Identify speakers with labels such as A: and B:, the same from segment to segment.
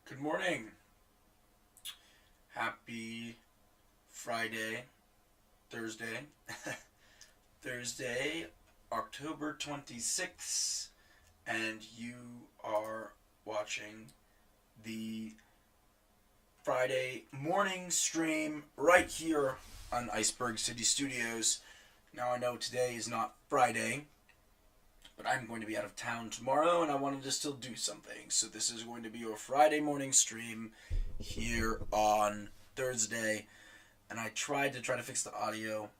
A: Good morning. Happy Friday, Thursday. Thursday, October 26th, and you are watching the Friday morning stream right here on Iceberg City Studios. Now, I know today is not Friday, but I'm going to be out of town tomorrow and I wanted to still do something. So, this is going to be your Friday morning stream here on Thursday. And I tried to fix the audio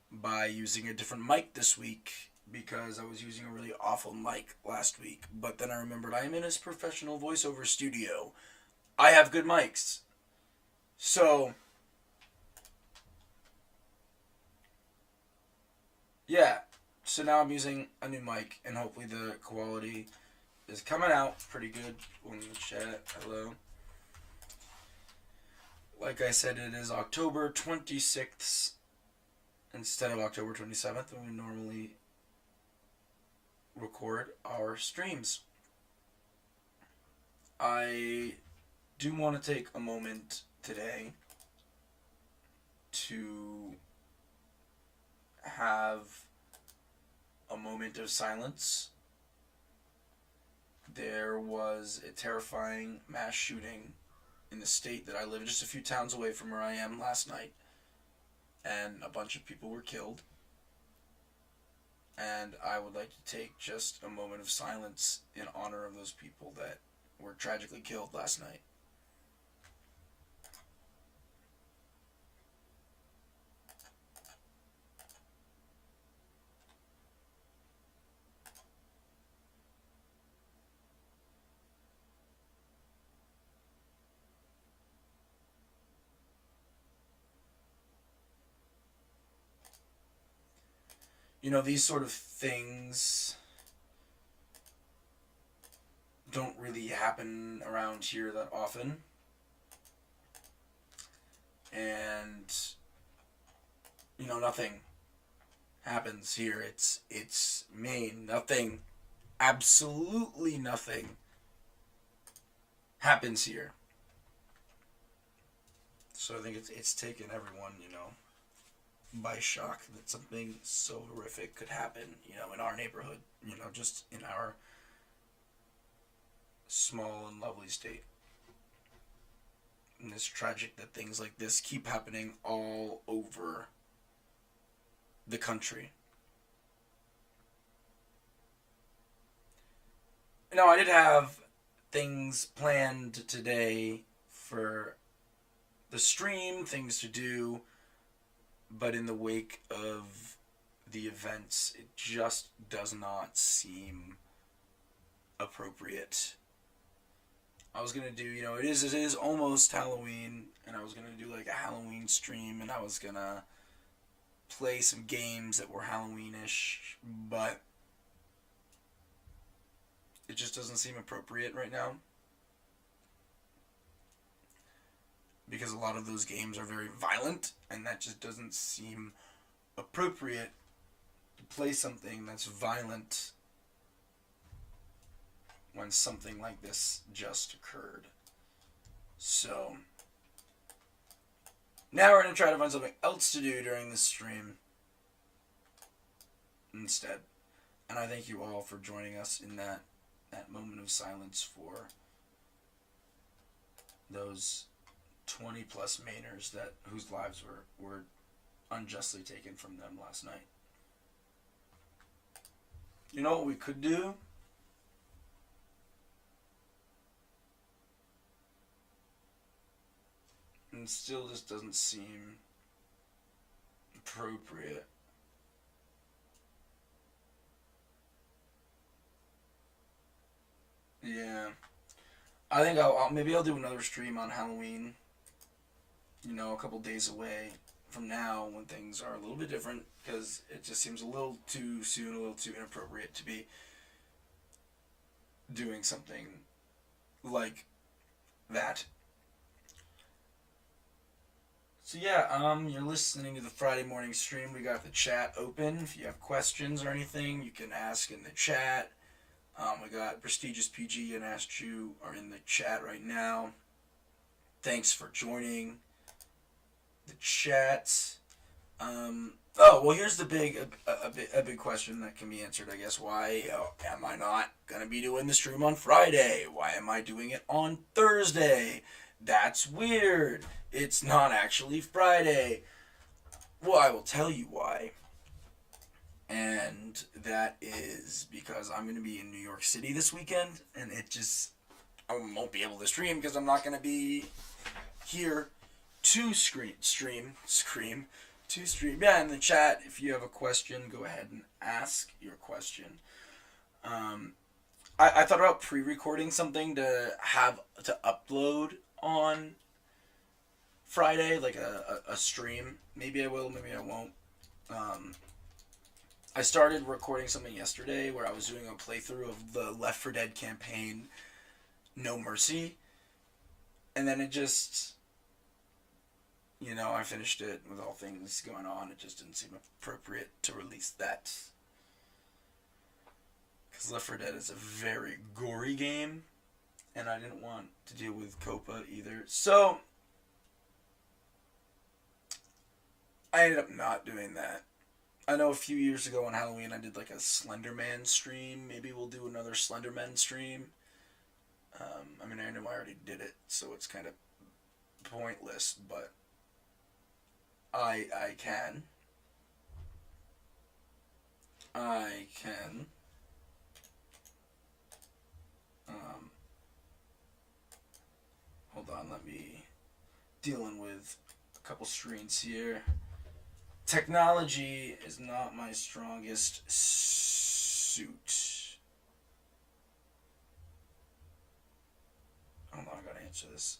A: by using a different mic this week because I was using a really awful mic last week. But then I remembered I am in a professional voiceover studio. I have good mics. So, yeah. So now I'm using a new mic and hopefully the quality is coming out pretty good on the chat. Hello. Like I said, it is October 26th instead of October 27th when we normally record our streams. I do want to take a moment today to have a moment of silence. There was a terrifying mass shooting in the state that I live in, just a few towns away from where I am last night, and a bunch of people were killed. And I would like to take just a moment of silence in honor of those people that were tragically killed last night. These sort of things don't really happen around here that often. And, nothing happens here. It's Maine. Nothing, absolutely nothing happens here. So I think it's taken everyone, by shock that something so horrific could happen, in our neighborhood, just in our small and lovely state. And it's tragic that things like this keep happening all over the country. Now, I did have things planned today for the stream, things to do, but in the wake of the events, it just does not seem appropriate. I was gonna do, it is almost Halloween, and I was gonna do like a Halloween stream, and I was gonna play some games that were Halloweenish, but it just doesn't seem appropriate right now. Because a lot of those games are very violent, and that just doesn't seem appropriate to play something that's violent when something like this just occurred. So, now we're going to try to find something else to do during this stream instead. And I thank you all for joining us in that moment of silence for those 20 plus Mainers whose lives were unjustly taken from them last night. You know what we could do? And still just doesn't seem appropriate. Yeah. I think maybe I'll do another stream on Halloween, a couple days away from now when things are a little bit different, because it just seems a little too soon, a little too inappropriate to be doing something like that. So yeah, you're listening to the Friday morning stream. We got the chat open. If you have questions or anything, you can ask in the chat. We got Prestigious PG and Ask You are in the chat right now. Thanks for joining the chat. Here's the big question that can be answered, I guess. Why am I not gonna be doing the stream on Friday? Why am I doing it on Thursday? That's weird. It's not actually Friday. Well, I will tell you why. And that is because I'm gonna be in New York City this weekend, and I won't be able to stream because I'm not gonna be here to stream. Yeah, in the chat, if you have a question, go ahead and ask your question. I thought about pre-recording something to upload on Friday, like a stream. Maybe I will, maybe I won't. I started recording something yesterday where I was doing a playthrough of the Left 4 Dead campaign, No Mercy, and then it just, I finished it with all things going on. It just didn't seem appropriate to release that. Because Left 4 Dead is a very gory game, and I didn't want to deal with COPA either. So, I ended up not doing that. I know a few years ago on Halloween I did like a Slenderman stream. Maybe we'll do another Slenderman stream. I know I already did it, so it's kind of pointless, but I can. Hold on, let me dealing with a couple screens here. Technology is not my strongest suit. Hold on, I gotta answer this.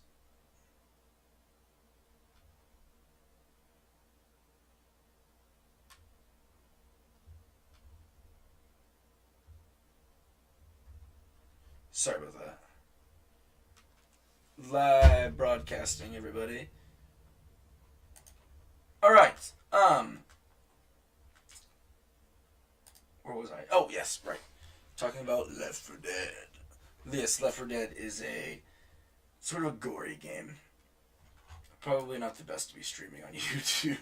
A: Sorry about that. Live broadcasting, everybody. Alright, where was I? Oh, yes, right. Talking about Left 4 Dead. This, Left 4 Dead, is a sort of a gory game. Probably not the best to be streaming on YouTube.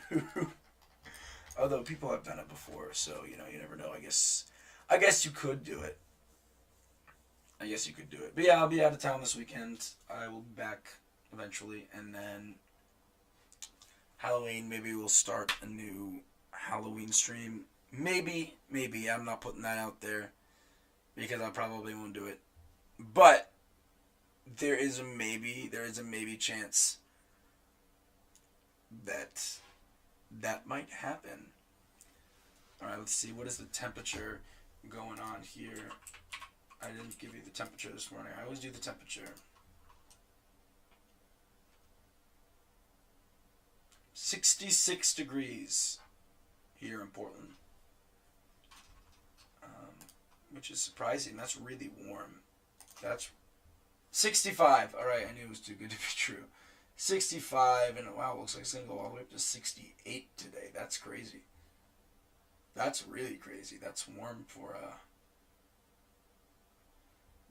A: Although people have done it before, so, you never know. I guess you could do it. But yeah, I'll be out of town this weekend. I will be back eventually, and then Halloween, maybe we'll start a new Halloween stream. Maybe. I'm not putting that out there because I probably won't do it. But there is a maybe chance that might happen. Alright, let's see. What is the temperature going on here? I didn't give you the temperature this morning. I always do the temperature. 66 degrees here in Portland. Which is surprising. That's really warm. That's 65. Alright, I knew it was too good to be true. 65, and wow, looks like it's going to go all the way up to 68 today. That's crazy. That's really crazy. That's warm for,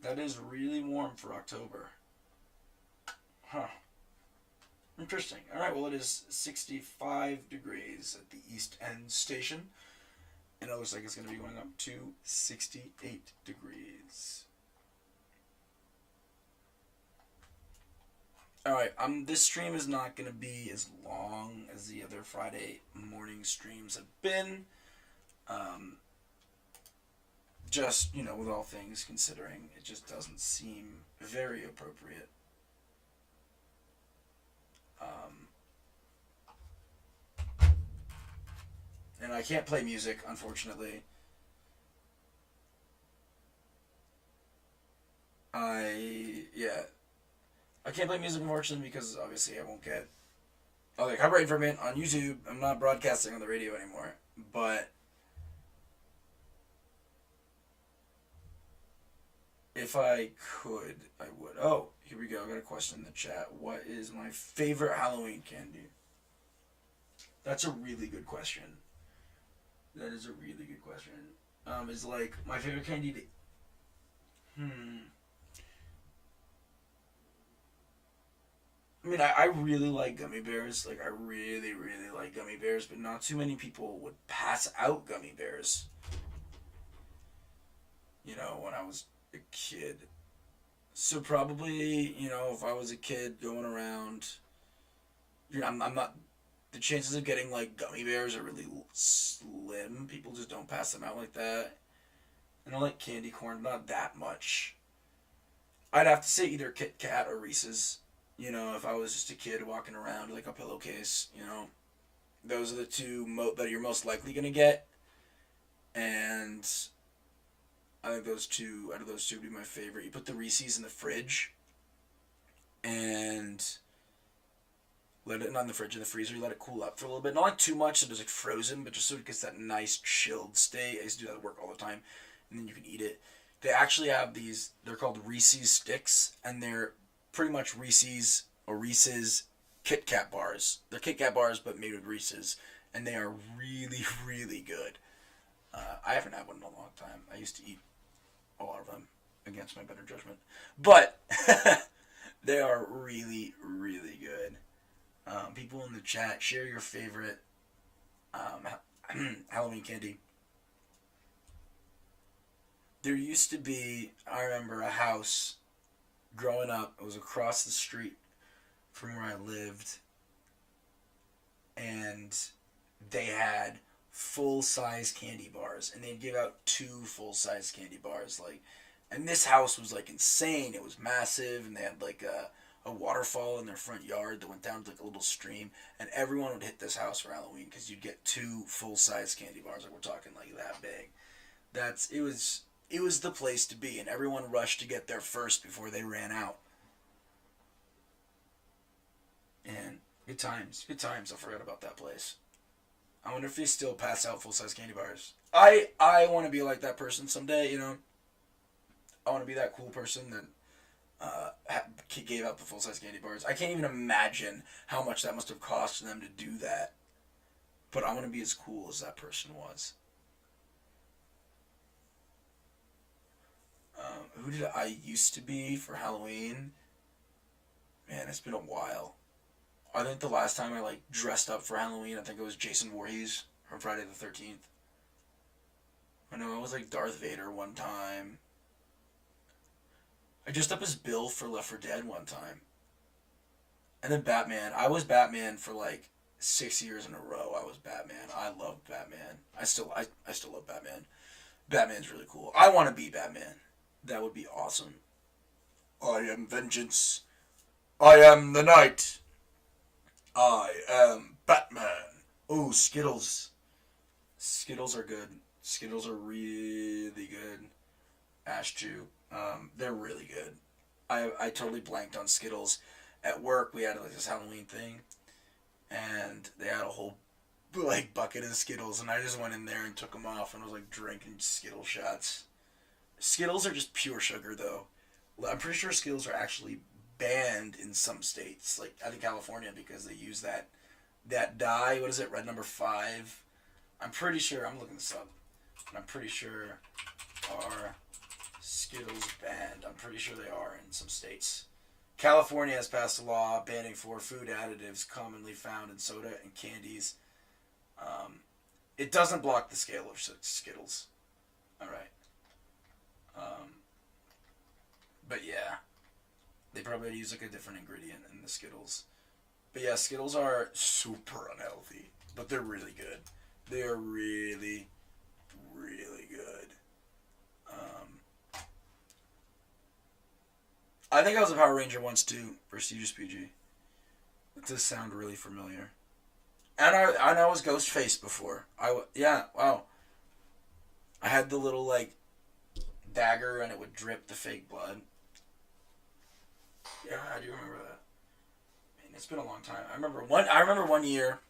A: that is really warm for October. Huh. Interesting. Alright, well, it is 65 degrees at the East End station. And it looks like it's going to be going up to 68 degrees. Alright, this stream is not going to be as long as the other Friday morning streams have been. Just, with all things considering, it just doesn't seem very appropriate. And I can't play music, unfortunately. I can't play music, unfortunately, because obviously I won't get copyright infringement on YouTube. I'm not broadcasting on the radio anymore. But if I could, I would. Oh, here we go. I got a question in the chat. What is my favorite Halloween candy? That's a really good question. That is a really good question. Is like my favorite candy to Hmm. I mean, I really like gummy bears. Like, I really, really like gummy bears, but not too many people would pass out gummy bears, when I was a kid. So, probably, if I was a kid going around, I'm not. The chances of getting, like, gummy bears are really slim. People just don't pass them out like that. And I like candy corn, not that much. I'd have to say either Kit Kat or Reese's. If I was just a kid walking around like a pillowcase, those are the two that you're most likely gonna get, and I think those two out of those two would be my favorite. You put the Reese's in the fridge, and let it not in the fridge in the freezer. You let it cool up for a little bit, not like too much so it's like frozen, but just so it gets that nice chilled state. I used to do that at work all the time, and then you can eat it. They actually have these. They're called Reese's sticks, and they're pretty much Reese's or Reese's Kit Kat bars. They're Kit Kat bars, but made with Reese's, and they are really, really good. I haven't had one in a long time. I used to eat a lot of them against my better judgment, but they are really, really good. People in the chat, share your favorite Halloween candy. There used to be, I remember, a house growing up. It was across the street from where I lived, and they had full size candy bars, and they'd give out two full size candy bars. And this house was like insane. It was massive, and they had like a waterfall in their front yard that went down to like a little stream, and everyone would hit this house for Halloween because you'd get two full size candy bars. Like, we're talking like that big. It was the place to be, and everyone rushed to get there first before they ran out. And good times, good times. I forgot about that place. I wonder if they still pass out full size candy bars. I want to be like that person someday. I want to be that cool person that gave out the full size candy bars. I can't even imagine how much that must have cost them to do that. But I want to be as cool as that person was. Who did I used to be for Halloween? Man, it's been a while. I think the last time I dressed up for Halloween, I think it was Jason Voorhees from Friday the 13th. I know I was like Darth Vader one time. I dressed up as Bill for Left 4 Dead one time. And then Batman. I was Batman for like 6 years in a row. I was Batman. I love Batman. I still love Batman. Batman's really cool. I want to be Batman. That would be awesome. I am vengeance. I am the night. I am Batman. Ooh, Skittles. Skittles are good. Skittles are really good. Ash Chew. They're really good. I totally blanked on Skittles. At work, we had like this Halloween thing, and they had a whole bucket of Skittles, and I just went in there and took them off, and was like drinking Skittle shots. Skittles are just pure sugar, though. I'm pretty sure Skittles are actually banned in some states, like I think California, because they use that dye. What is it? Red number 5. I'm pretty sure. I'm looking this up. I'm pretty sure are Skittles banned. I'm pretty sure they are in some states. California has passed a law banning 4 food additives commonly found in soda and candies. It doesn't block the scale of Skittles. All right. But yeah, they probably use like a different ingredient in the Skittles. But yeah, Skittles are super unhealthy, but they're really good. They are really, really good. I think I was a Power Ranger once too, Prestigious PG. It does sound really familiar. And I was Ghostface before. Yeah, wow. I had the little dagger and it would drip the fake blood. Yeah, I do remember that. Man, it's been a long time. I remember one year.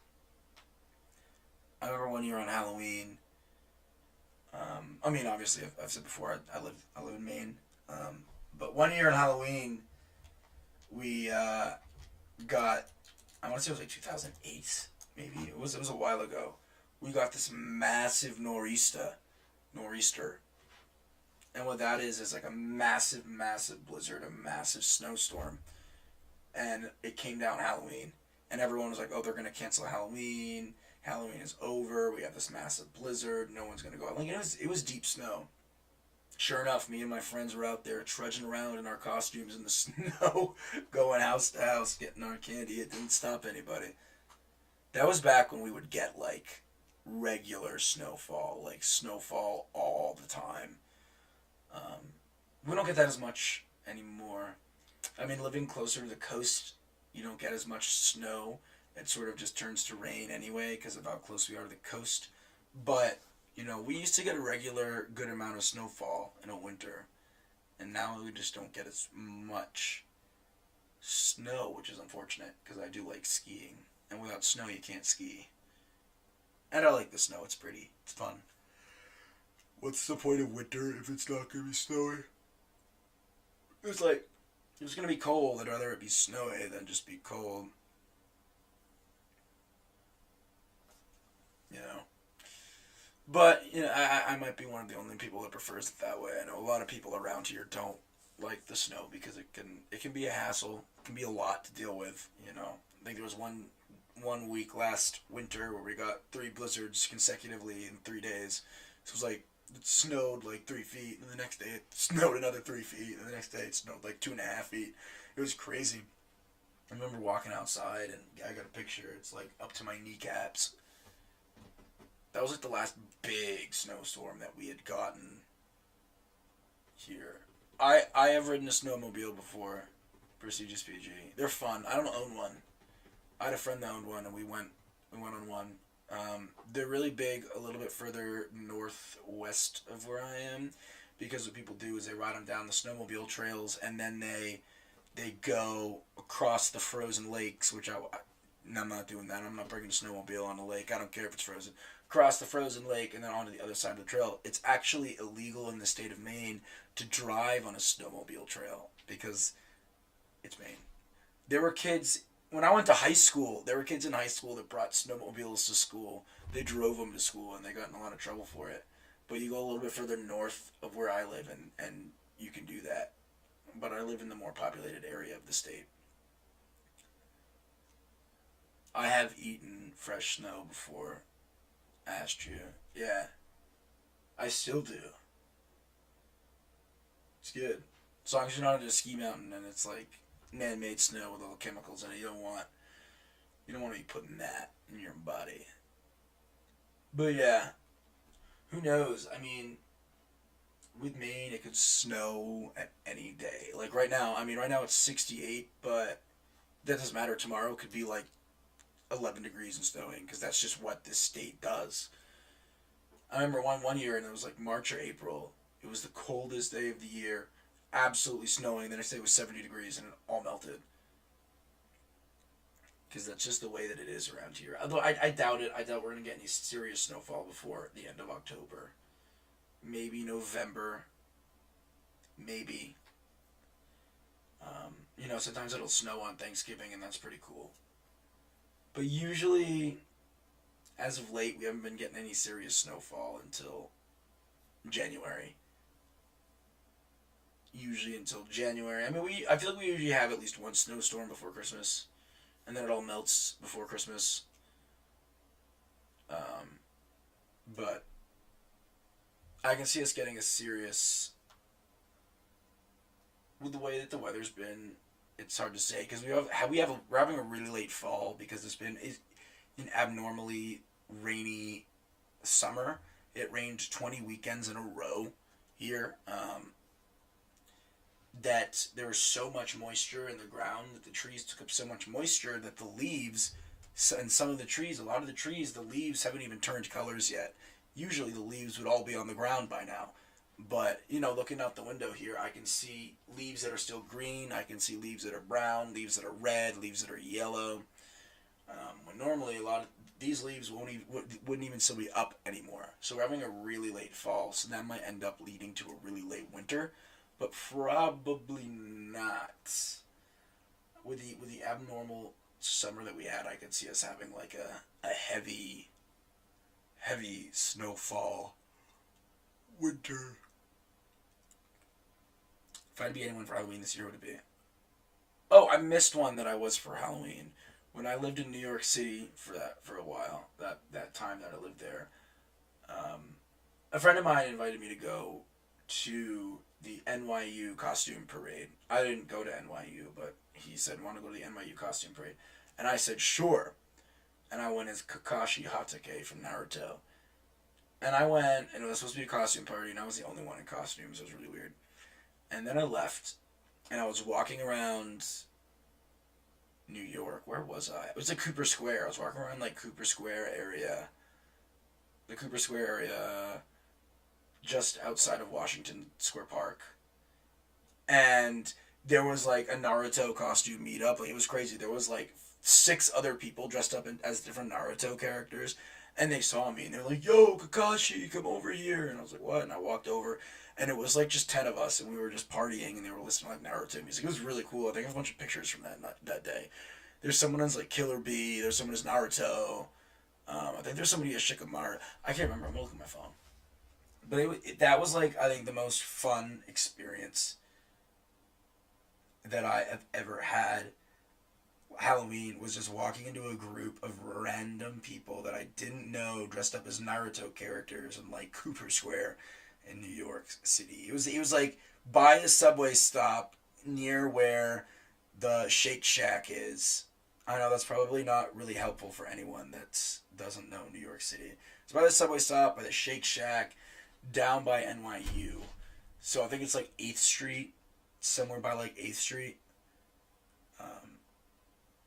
A: I remember one year on Halloween. I mean, obviously, I've said before, I live in Maine. But one year on Halloween, we got. I want to say it was like 2008, maybe. It was a while ago. We got this massive nor'easter, And what that is like a massive, massive blizzard, a massive snowstorm. And it came down Halloween. And everyone was like, oh, they're going to cancel Halloween. Halloween is over. We have this massive blizzard. No one's going to go out. Like, it was deep snow. Sure enough, me and my friends were out there trudging around in our costumes in the snow, going house to house, getting our candy. It didn't stop anybody. That was back when we would get, like, regular snowfall. Like, snowfall all the time. We don't get that as much anymore. I mean, living closer to the coast, you don't get as much snow. It sort of just turns to rain anyway because of how close we are to the coast. But, we used to get a regular good amount of snowfall in a winter. And now we just don't get as much snow, which is unfortunate because I do like skiing. And without snow, you can't ski. And I like the snow. It's pretty. It's fun. What's the point of winter if it's not going to be snowy? It's like, if it's going to be cold, I'd rather it be snowy than just be cold. But, I might be one of the only people that prefers it that way. I know a lot of people around here don't like the snow because it can be a hassle. It can be a lot to deal with, I think there was one week last winter where we got 3 blizzards consecutively in 3 days. So it was like, it snowed like 3 feet, and the next day it snowed another 3 feet, and the next day it snowed like 2.5 feet. It was crazy. I remember walking outside, and I got a picture. It's like up to my kneecaps. That was like the last big snowstorm that we had gotten here. I have ridden a snowmobile before, prestigious PG. They're fun. I don't own one. I had a friend that owned one, and we went on one. They're really big a little bit further northwest of where I am, because what people do is they ride them down the snowmobile trails, and then they go across the frozen lakes, which I'm not doing that. I'm not bringing a snowmobile on a lake. I don't care if it's frozen. Cross the frozen lake and then onto the other side of the trail. It's actually illegal in the state of Maine to drive on a snowmobile trail because it's Maine. There were kids, when I went to high school, there were kids in high school that brought snowmobiles to school. They drove them to school and they got in a lot of trouble for it. But you go a little bit further north of where I live and you can do that. But I live in the more populated area of the state. I have eaten fresh snow before. I asked you. Yeah. I still do. It's good. As long as you're not at a ski mountain and it's like man-made snow with all the chemicals in it. You don't want to be putting that in your body. But yeah. Who knows? I mean, with Maine, it could snow at any day. Like right now it's 68, but that doesn't matter. Tomorrow could be like 11 degrees and snowing because that's just what this state does. I remember one year, and it was like March or April. It was the coldest day of the year, absolutely snowing. The next day it was 70 degrees and it all melted. Because that's just the way that it is around here. Although I doubt it. I doubt we're going to get any serious snowfall before the end of October. Maybe November. Maybe. Sometimes it'll snow on Thanksgiving, and that's pretty cool. But usually, as of late, we haven't been getting any serious snowfall until January. Usually until January. I mean, I feel like we usually have at least one snowstorm before Christmas, and then it all melts before Christmas. But I can see us getting a serious, with the way that the weather's been. It's hard to say because we're having a really late fall because it's been an abnormally rainy summer. It rained 20 weekends in a row here. That there was so much moisture in the ground that the trees took up so much moisture that the leaves, and some of the trees, a lot of the trees, the leaves haven't even turned colors yet. Usually the leaves would all be on the ground by now. But, looking out the window here, I can see leaves that are still green. I can see leaves that are brown, leaves that are red, leaves that are yellow. When normally a lot of these leaves wouldn't even still be up anymore. So we're having a really late fall, so that might end up leading to a really late winter. But probably not. With the abnormal summer that we had, I could see us having like a heavy snowfall winter. If I had to be anyone for Halloween this year, what would it be? Oh, I missed one that I was for Halloween. When I lived in New York City for a while, that time that I lived there, um, a friend of mine invited me to go to the NYU costume parade. I didn't go to NYU, but he said, "Want to go to the NYU costume parade?" And I said, "Sure." And I went as Kakashi Hatake from Naruto. And I went, and it was supposed to be a costume party, and I was the only one in costumes. It was really weird. And then I left, and I was walking around New York. Where was I? It was like Cooper Square. I was walking around like Cooper Square area, the Cooper Square area, just outside of Washington Square Park, and there was like a Naruto costume meetup. Like, it was crazy. There was like six other people dressed up as different Naruto characters, and they saw me and they're like, "Yo, Kakashi, come over here!" And I was like, "What?" And I walked over, and it was like just 10 of us, and we were just partying, and they were listening to like Naruto music. It was really cool. I think I have a bunch of pictures from that day. There's someone as like Killer Bee. There's someone as Naruto. I think there's somebody as Shikamaru. I can't remember. I'm looking at my phone. But that was like, I think, the most fun experience that I have ever had. Halloween was just walking into a group of random people that I didn't know dressed up as Naruto characters in like Cooper Square in New York City. It was like by a subway stop near where the Shake Shack is. I know that's probably not really helpful for anyone that doesn't know New York City. It's by the subway stop, by the Shake Shack, down by NYU. So I think it's like 8th Street, somewhere by like 8th Street. Um,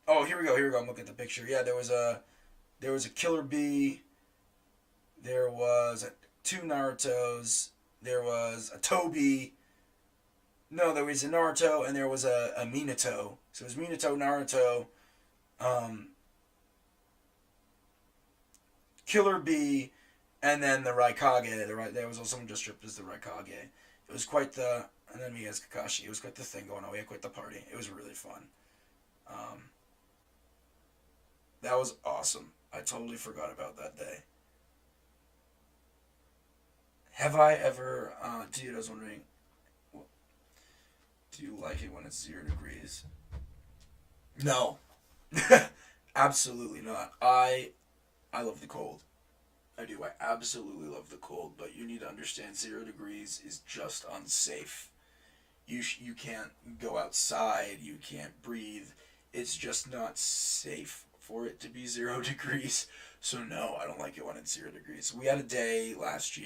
A: oh, here we go. Here we go. I'm looking at the picture. Yeah, there was a Killer Bee. There was two Narutos. There was a Toby. No, there was a Naruto and there was a Minato. So it was Minato, Naruto, um, Killer Bee, and then the Raikage. There was also someone just stripped as the Raikage. It was quite the, and then me as Kakashi. It was quite the thing going on. We had quite the party. It was really fun. Um, that was awesome. I totally forgot about that day. Have I ever, dude, I was wondering, do you like it when it's 0 degrees? No. Absolutely not. I love the cold. I do. I absolutely love the cold, but you need to understand 0 degrees is just unsafe. You can't go outside. You can't breathe. It's just not safe for it to be 0 degrees. So no, I don't like it when it's 0 degrees. We had a day last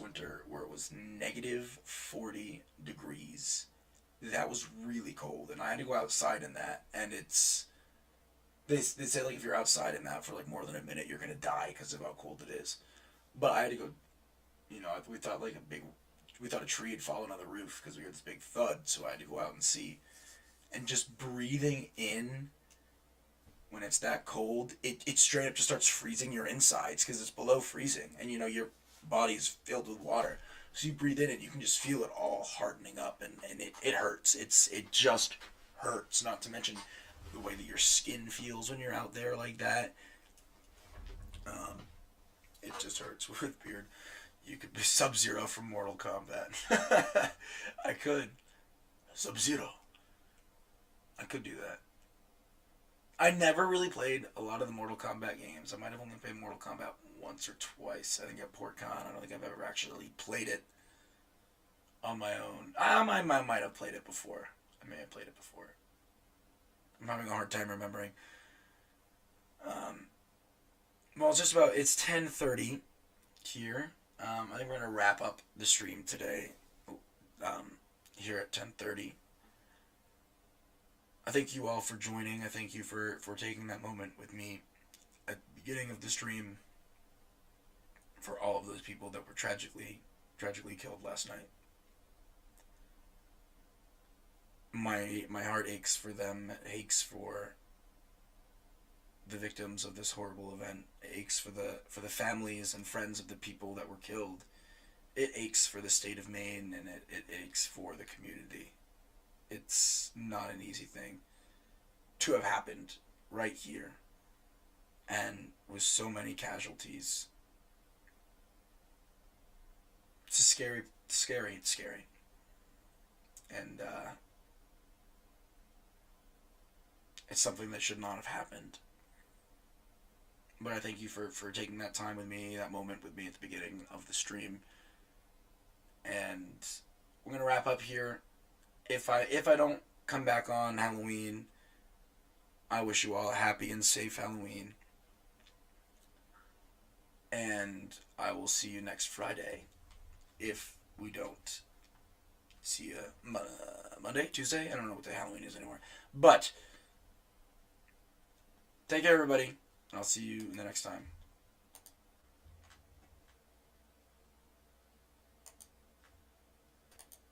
A: winter where it was negative 40 degrees. That was really cold, and I had to go outside in that, and they say like if you're outside in that for like more than a minute, you're gonna die because of how cold it is. But I had to go. We thought we thought a tree had fallen on the roof because we heard this big thud, so I had to go out and see. And just breathing in when it's that cold, it straight up just starts freezing your insides because it's below freezing, and your body is filled with water. So you breathe in and you can just feel it all hardening up, and it hurts. It just hurts. Not to mention the way that your skin feels when you're out there like that. Um, it just hurts with beard. You could be Sub Zero from Mortal Kombat. I could. Sub Zero. I could do that. I never really played a lot of the Mortal Kombat games. I might have only played Mortal Kombat once or twice. I think at PortCon. I don't think I've ever actually played it on my own. I might have played it before. I may have played it before. I'm having a hard time remembering. Um, well, it's 10:30 here. I think we're gonna wrap up the stream today. Um, Here at 10:30. I thank you all for joining. I thank you for taking that moment with me at the beginning of the stream. For all of those people that were tragically killed last night. My heart aches for them. It aches for the victims of this horrible event. It aches for the families and friends of the people that were killed. It aches for the state of Maine, and it aches for the community. It's not an easy thing to have happened right here, and with so many casualties. It's scary. And it's something that should not have happened. But I thank you for taking that time with me, that moment with me at the beginning of the stream. And we're gonna wrap up here. If I don't come back on Halloween, I wish you all a happy and safe Halloween. And I will see you next Friday. If we don't see you Monday, Tuesday. I don't know what the Halloween is anymore. But take care, everybody. I'll see you in the next time.